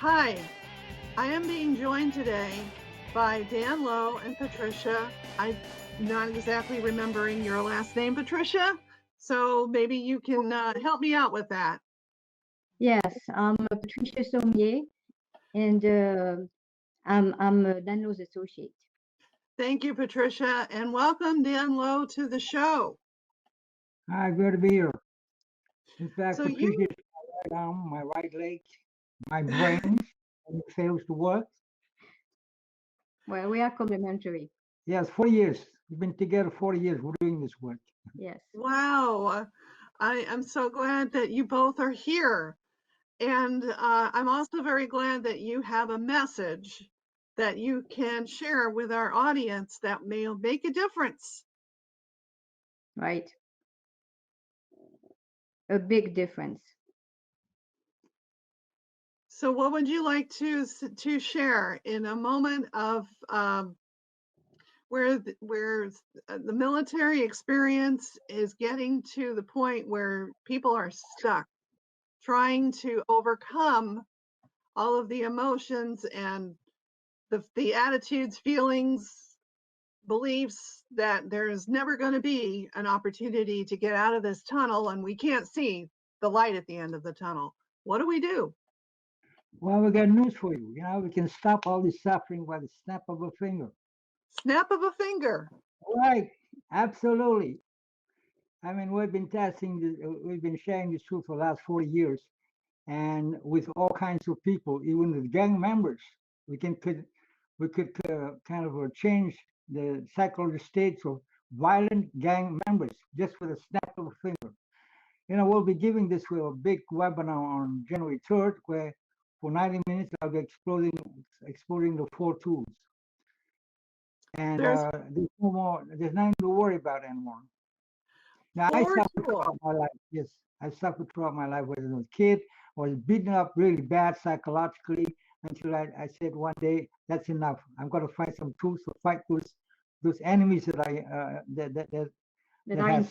Hi, I am being joined today by Dan Lowe and Patricia. I'm not exactly remembering your last name, Patricia, so maybe you can help me out with that. Yes, I'm Patricia Sommier, and I'm Dan Lowe's associate. Thank you, Patricia, and welcome Dan Lowe to the show. Hi, good to be here. In fact, So Patricia is my right arm, my right leg, my brain, and it fails to work. Well, we are complementary. Yes, 40 years. We've been together 40 years. We're doing this work. Yes. Wow, I am so glad that you both are here. And I'm also very glad that you have a message that you can share with our audience that may make a difference. Right. A big difference. So what would you like to share in a moment of where the military experience is getting to the point where people are stuck trying to overcome all of the emotions and the attitudes, feelings, beliefs that there's never going to be an opportunity to get out of this tunnel and we can't see the light at the end of the tunnel? What do we do? Well, we got news for you. We can stop all this suffering by the snap of a finger. Snap of a finger. Right, absolutely. I mean, we've been we've been sharing this truth for the last 40 years, and with all kinds of people, even with gang members, we could kind of change the psychological states of violent gang members just with a snap of a finger. We'll be giving this a big webinar on January 3rd, where for 90 minutes I'll be exploring the 4 tools. And there's nothing to worry about anymore. Now, I suffered throughout my life. Yes, I suffered throughout my life when I was a kid. I was beaten up really bad psychologically until I said one day, that's enough. I'm going to find some tools to fight those enemies that have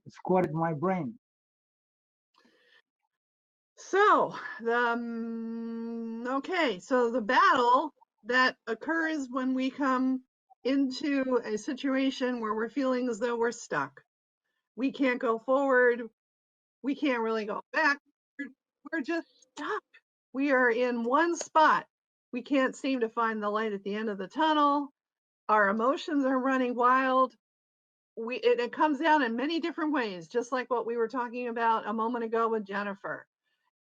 squatted my brain. So okay, so the battle that occurs when we come into a situation where we're feeling as though we're stuck. We can't go forward. We can't really go back. We're just stuck. We are in one spot. We can't seem to find the light at the end of the tunnel. Our emotions are running wild. It comes out in many different ways, just like what we were talking about a moment ago with Jennifer.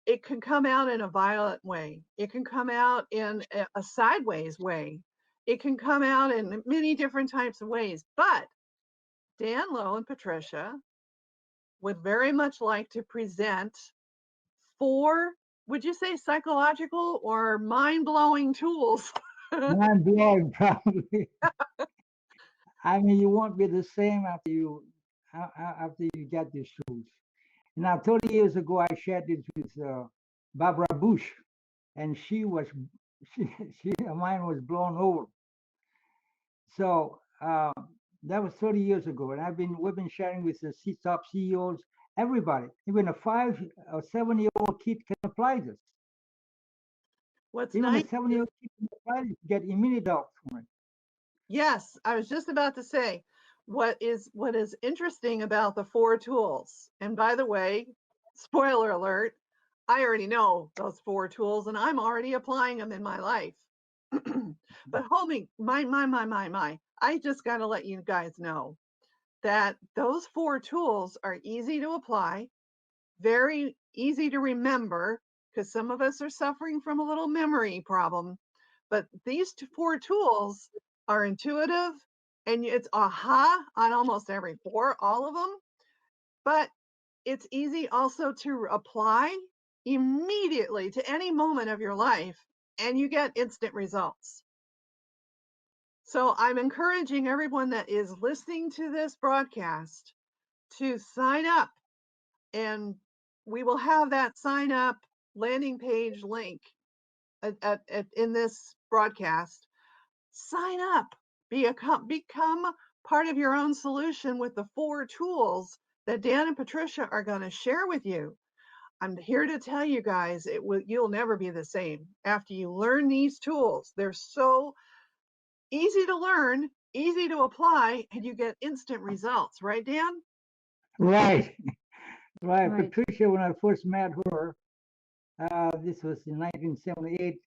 It can come out in a violent way. It can come out in a sideways way. It can come out in many different types of ways. But Dan Lowe and Patricia would very much like to present 4, would you say psychological or mind-blowing tools? Mind-blowing, probably. I mean, you won't be the same after you get these tools. Now, 30 years ago, I shared this with Barbara Bush, and her mind was blown over. So that was 30 years ago, and we've been sharing with the top CEOs, everybody, even a 5 or 7-year-old kid can apply this. Even a 7-year-old kid can apply this to get immediate help from it. Yes, I was just about to say, what is interesting about the 4 tools, and by the way, spoiler alert, I already know those 4 tools and I'm already applying them in my life. But homie, my, I just got to let you guys know that those 4 tools are easy to apply, very easy to remember, because some of us are suffering from a little memory problem. But these 4 tools are intuitive, and it's aha on almost every 4, all of them. But it's easy also to apply immediately to any moment of your life, and you get instant results. So I'm encouraging everyone that is listening to this broadcast to sign up, and we will have that sign up landing page link in this broadcast. Sign up, become part of your own solution with the 4 tools that Dan and Patricia are going to share with you. I'm here to tell you guys, you'll never be the same after you learn these tools. They're so easy to learn, easy to apply, and you get instant results, right, Dan? Right, right. Right. Patricia, when I first met her, this was in 1978,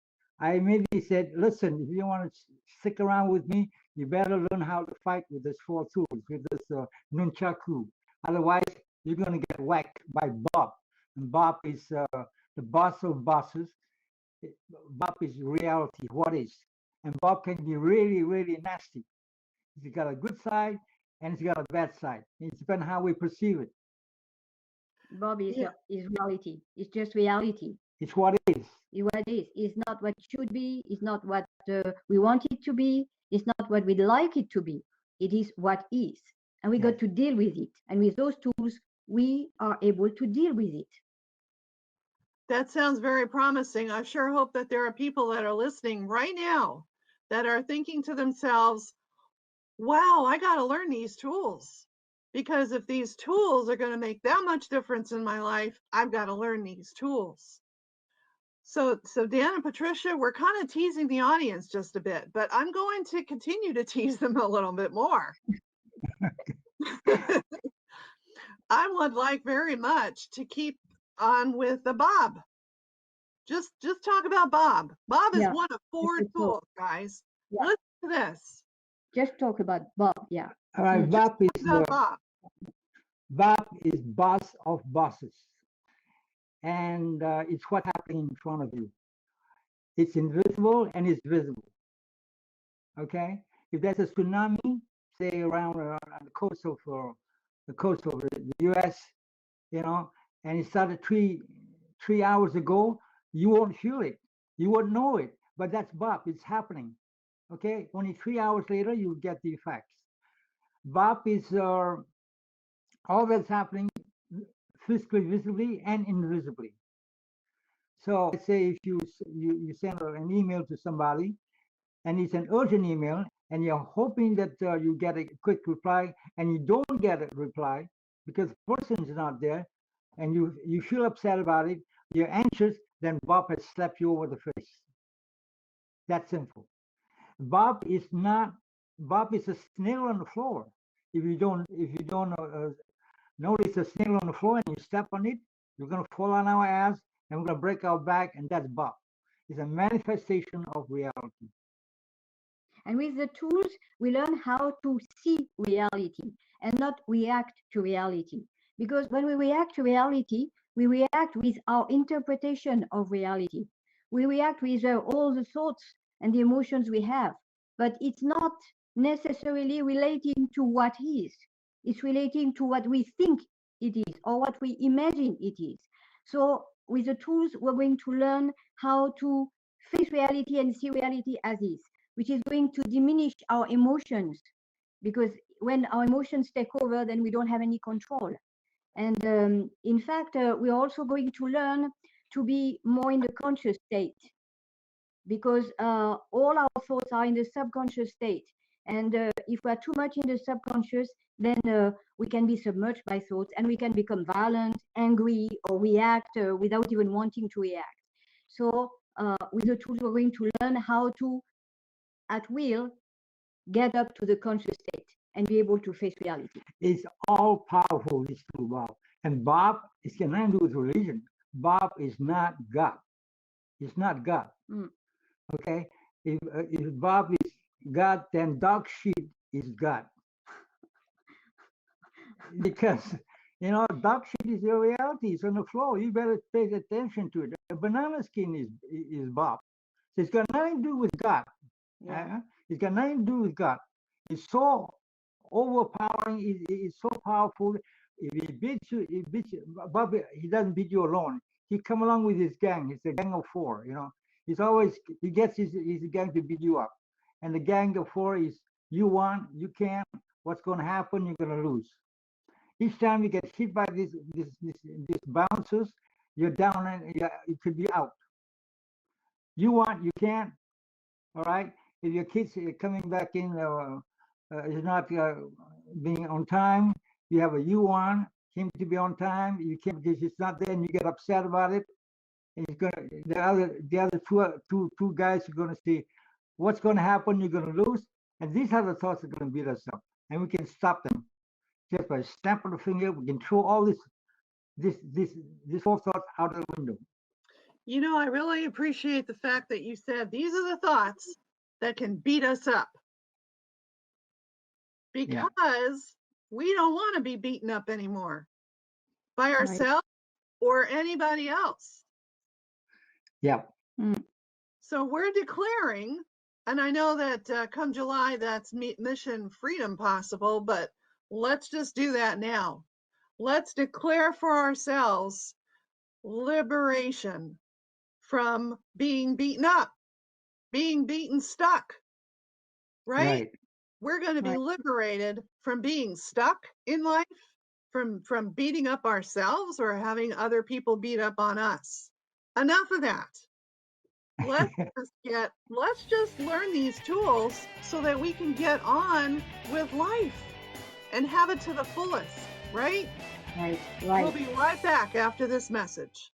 I immediately said, listen, if you want to stick around with me, you better learn how to fight with this 4 tools, with this nunchaku. Otherwise, you're going to get whacked by Bob. And Bob is the boss of bosses. Bob is reality, what is. And Bob can be really, really nasty. He's got a good side and he's got a bad side. It depends how we perceive it. Bob Yeah. is reality. It's just reality. It's what it is. It's what it is. It's not what it should be. It's not what we want it to be. It's not what we'd like it to be. It is what is. And we Yes. got to deal with it. And with those tools, we are able to deal with it. That sounds very promising. I sure hope that there are people that are listening right now that are thinking to themselves, wow, I got to learn these tools. Because if these tools are going to make that much difference in my life, I've got to learn these tools. So Dan and Patricia, we're kind of teasing the audience just a bit, but I'm going to continue to tease them a little bit more. I would like very much to keep on with the Bob. Just talk about Bob. Bob is Yeah. one of 4 Okay, so- tools, guys. Yeah. Listen to this. Just talk about Bob. Yeah. All right, Mm. Bob is About Bob. boss of bosses, and it's what happening in front of you. It's invisible and it's visible. Okay, if there's a tsunami, say around on the coast of the U.S., you know, and it started three hours ago, you won't feel it, you won't know it, but that's Bob. It's happening. Okay, only 3 hours later you get the effects. Bob is all that's happening physically, visibly, and invisibly. So let's say if you send an email to somebody, and it's an urgent email, and you're hoping that you get a quick reply, and you don't get a reply because the person is not there, and you feel upset about it, you're anxious, then Bob has slapped you over the face. That's simple. Bob is a snail on the floor. If you don't notice a snail on the floor and you step on it, you're going to fall on our ass and we're going to break our back, and that's Bob. It's a manifestation of reality. And with the tools, we learn how to see reality and not react to reality. Because when we react to reality, we react with our interpretation of reality. We react with all the thoughts and the emotions we have, but it's not necessarily relating to what is. It's relating to what we think it is or what we imagine it is. So with the tools, we're going to learn how to face reality and see reality as is, which is going to diminish our emotions, because when our emotions take over, then we don't have any control. And in fact, we're also going to learn to be more in the conscious state, because all our thoughts are in the subconscious state. And if we're too much in the subconscious, then we can be submerged by thoughts and we can become violent, angry, or react without even wanting to react. So with the tools, we're going to learn how to, at will, get up to the conscious state and be able to face reality. It's all powerful, this tool, Bob. And Bob is got nothing to do with religion. Bob is not God. It's not God. Mm. Okay? If Bob is God, then dog shit is God. Because, you know, dog shit is your reality. It's on the floor. You better pay attention to it. A banana skin is Bob. So it's got nothing to do with God. Yeah. It's got nothing to do with God. It's so overpowering. It's so powerful. If he beats you, Bob, he doesn't beat you alone. He come along with his gang. It's a gang of 4, you know. He gets his gang to beat you up. And the gang of 4 is, you won, you can't, what's going to happen, you're going to lose. Each time you get hit by these bouncers, you're down and you could be out. You want, you can't. All right. If your kids are coming back in, is not being on time, you have a U1, seem to be on time. You can't because it's not there, and you get upset about it. And it's gonna the other two guys are gonna say, what's gonna happen? You're gonna lose, and these are the thoughts that are gonna beat us up, and we can stop them just by a snap of the finger. We can throw all this whole thought out of the window. You know, I really appreciate the fact that you said these are the thoughts that can beat us up. Because we don't want to be beaten up anymore by ourselves or anybody else. Yeah. So we're declaring, and I know that come July, that's mission freedom possible, but let's just do that now. Let's declare for ourselves liberation from being beaten up, being beaten stuck, right? We're going to be liberated from being stuck in life, from beating up ourselves or having other people beat up on us. Enough of that. Let's just learn these tools so that we can get on with life and have it to the fullest, right? Right. We'll be right back after this message.